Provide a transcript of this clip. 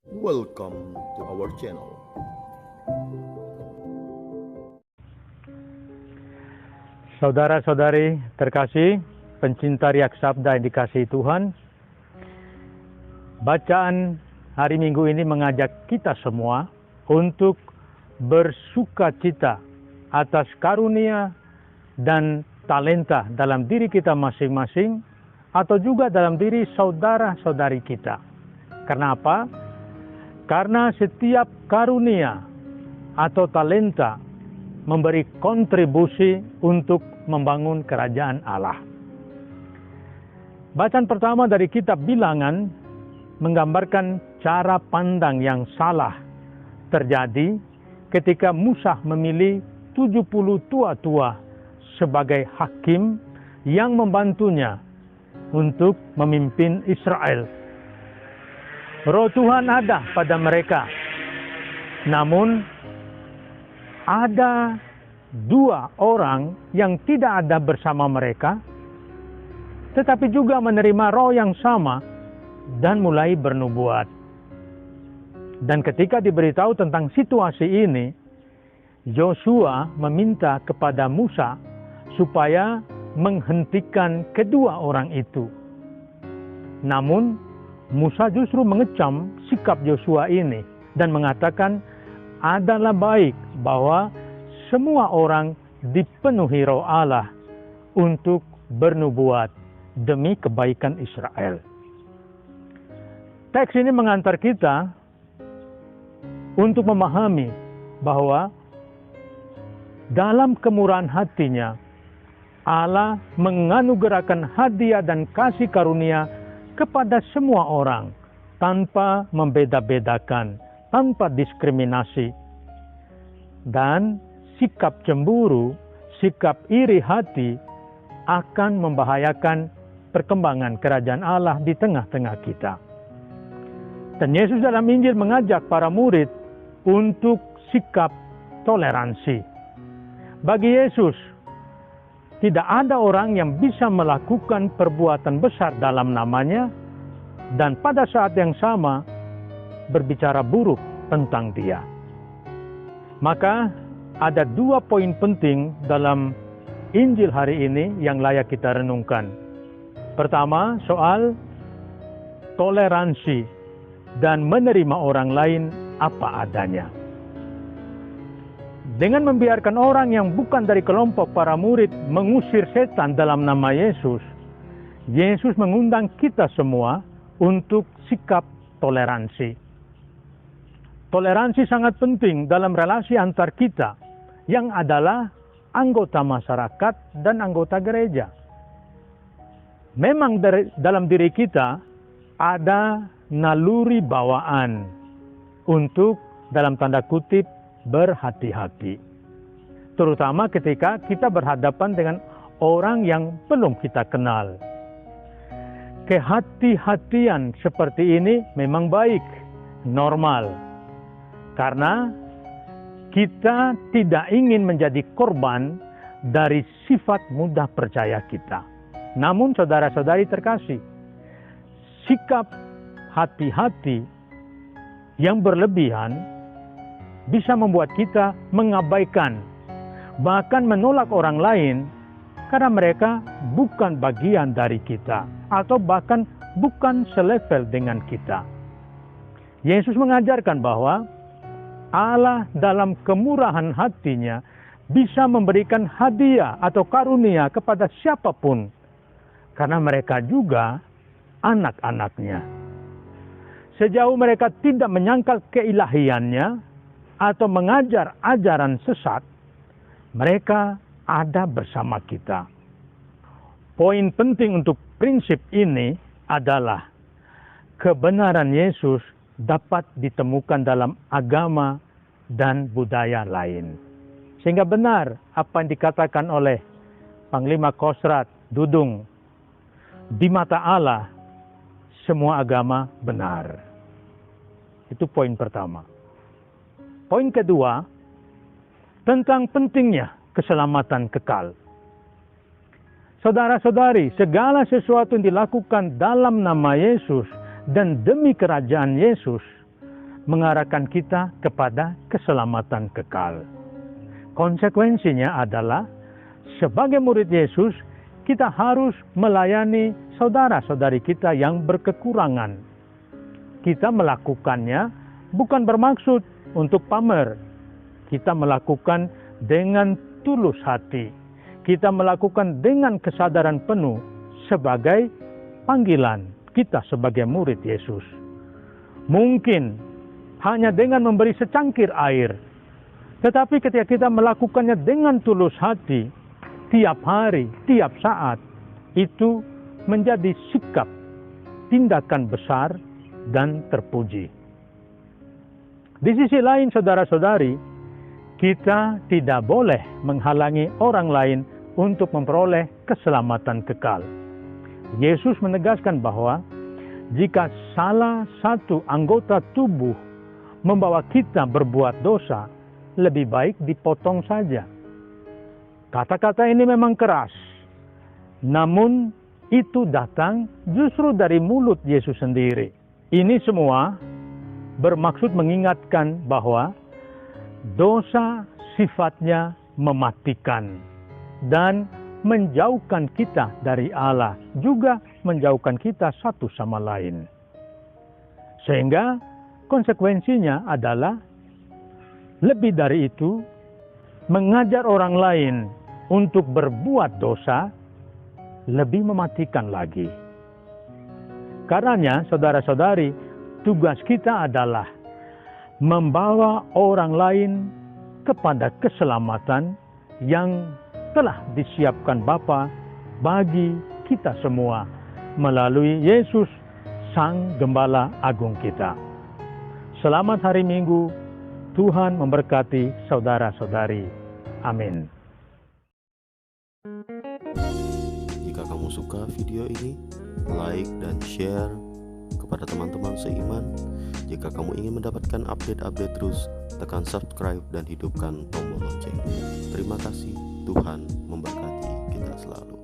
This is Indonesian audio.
Welcome to our channel. Saudara-saudari terkasih, pencinta Riak Sabda yang dikasihi Tuhan, bacaan hari Minggu ini mengajak kita semua untuk bersuka cita atas karunia dan talenta dalam diri kita masing-masing atau juga dalam diri saudara-saudari kita. Karena apa? Karena setiap karunia atau talenta memberi kontribusi untuk membangun kerajaan Allah. Bacaan pertama dari kitab Bilangan menggambarkan cara pandang yang salah terjadi ketika Musa memilih 70 tua-tua sebagai hakim yang membantunya untuk memimpin Israel. Roh Tuhan ada pada mereka, namun ada dua orang yang tidak ada bersama mereka, tetapi juga menerima roh yang sama dan mulai bernubuat. Dan ketika diberitahu tentang situasi ini, Yosua meminta kepada Musa supaya menghentikan kedua orang itu. Namun Musa justru mengecam sikap Yosua ini dan mengatakan adalah baik bahwa semua orang dipenuhi roh Allah untuk bernubuat demi kebaikan Israel. Teks ini mengantar kita untuk memahami bahwa dalam kemurahan hatinya Allah menganugerahkan hadiah dan kasih karunia kepada semua orang tanpa membeda-bedakan, tanpa diskriminasi. Dan sikap cemburu, sikap iri hati akan membahayakan perkembangan kerajaan Allah di tengah-tengah kita. Dan Yesus dalam Injil mengajak para murid untuk sikap toleransi. Bagi Yesus, tidak ada orang yang bisa melakukan perbuatan besar dalam namanya dan pada saat yang sama berbicara buruk tentang dia. Maka ada dua poin penting dalam Injil hari ini yang layak kita renungkan. Pertama, soal toleransi dan menerima orang lain apa adanya. Dengan membiarkan orang yang bukan dari kelompok para murid mengusir setan dalam nama Yesus, Yesus mengundang kita semua untuk sikap toleransi. Toleransi sangat penting dalam relasi antar kita yang adalah anggota masyarakat dan anggota gereja. Memang dalam diri kita ada naluri bawaan untuk dalam tanda kutip berhati-hati. Terutama ketika kita berhadapan dengan orang yang belum kita kenal. Kehati-hatian seperti ini memang baik, normal. Karena kita tidak ingin menjadi korban dari sifat mudah percaya kita. Namun saudara-saudari terkasih, sikap hati-hati yang berlebihan bisa membuat kita mengabaikan, bahkan menolak orang lain karena mereka bukan bagian dari kita atau bahkan bukan selevel dengan kita. Yesus mengajarkan bahwa Allah dalam kemurahan hatinya bisa memberikan hadiah atau karunia kepada siapapun karena mereka juga anak-anaknya. Sejauh mereka tidak menyangkal keilahiannya atau mengajar ajaran sesat, mereka ada bersama kita. Poin penting untuk prinsip ini adalah kebenaran Yesus dapat ditemukan dalam agama dan budaya lain. Sehingga benar apa yang dikatakan oleh Panglima Kostrat Dudung, di mata Allah semua agama benar. Itu poin pertama. Poin kedua, tentang pentingnya keselamatan kekal. Saudara-saudari, segala sesuatu yang dilakukan dalam nama Yesus dan demi kerajaan Yesus mengarahkan kita kepada keselamatan kekal. Konsekuensinya adalah, sebagai murid Yesus, kita harus melayani saudara-saudari kita yang berkekurangan. Kita melakukannya bukan bermaksud untuk pamer. Kita melakukan dengan tulus hati. Kita melakukan dengan kesadaran penuh sebagai panggilan kita sebagai murid Yesus. Mungkin hanya dengan memberi secangkir air, tetapi ketika kita melakukannya dengan tulus hati, tiap hari, tiap saat, itu menjadi sikap, tindakan besar dan terpuji. Di sisi lain, saudara-saudari, kita tidak boleh menghalangi orang lain untuk memperoleh keselamatan kekal. Yesus menegaskan bahwa jika salah satu anggota tubuh membawa kita berbuat dosa, lebih baik dipotong saja. Kata-kata ini memang keras, namun itu datang justru dari mulut Yesus sendiri. Ini semua bermaksud mengingatkan bahwa dosa sifatnya mematikan dan menjauhkan kita dari Allah, juga menjauhkan kita satu sama lain. Sehingga konsekuensinya adalah, lebih dari itu, mengajar orang lain untuk berbuat dosa lebih mematikan lagi. Karenanya, saudara-saudari, tugas kita adalah membawa orang lain kepada keselamatan yang telah disiapkan Bapa bagi kita semua melalui Yesus, Sang Gembala Agung kita. Selamat hari Minggu. Tuhan memberkati saudara-saudari. Amin. Jika kamu suka video ini, like dan share kepada teman-teman seiman. Jika kamu ingin mendapatkan update-update terus, tekan subscribe dan hidupkan tombol lonceng. Terima kasih, Tuhan memberkati kita selalu.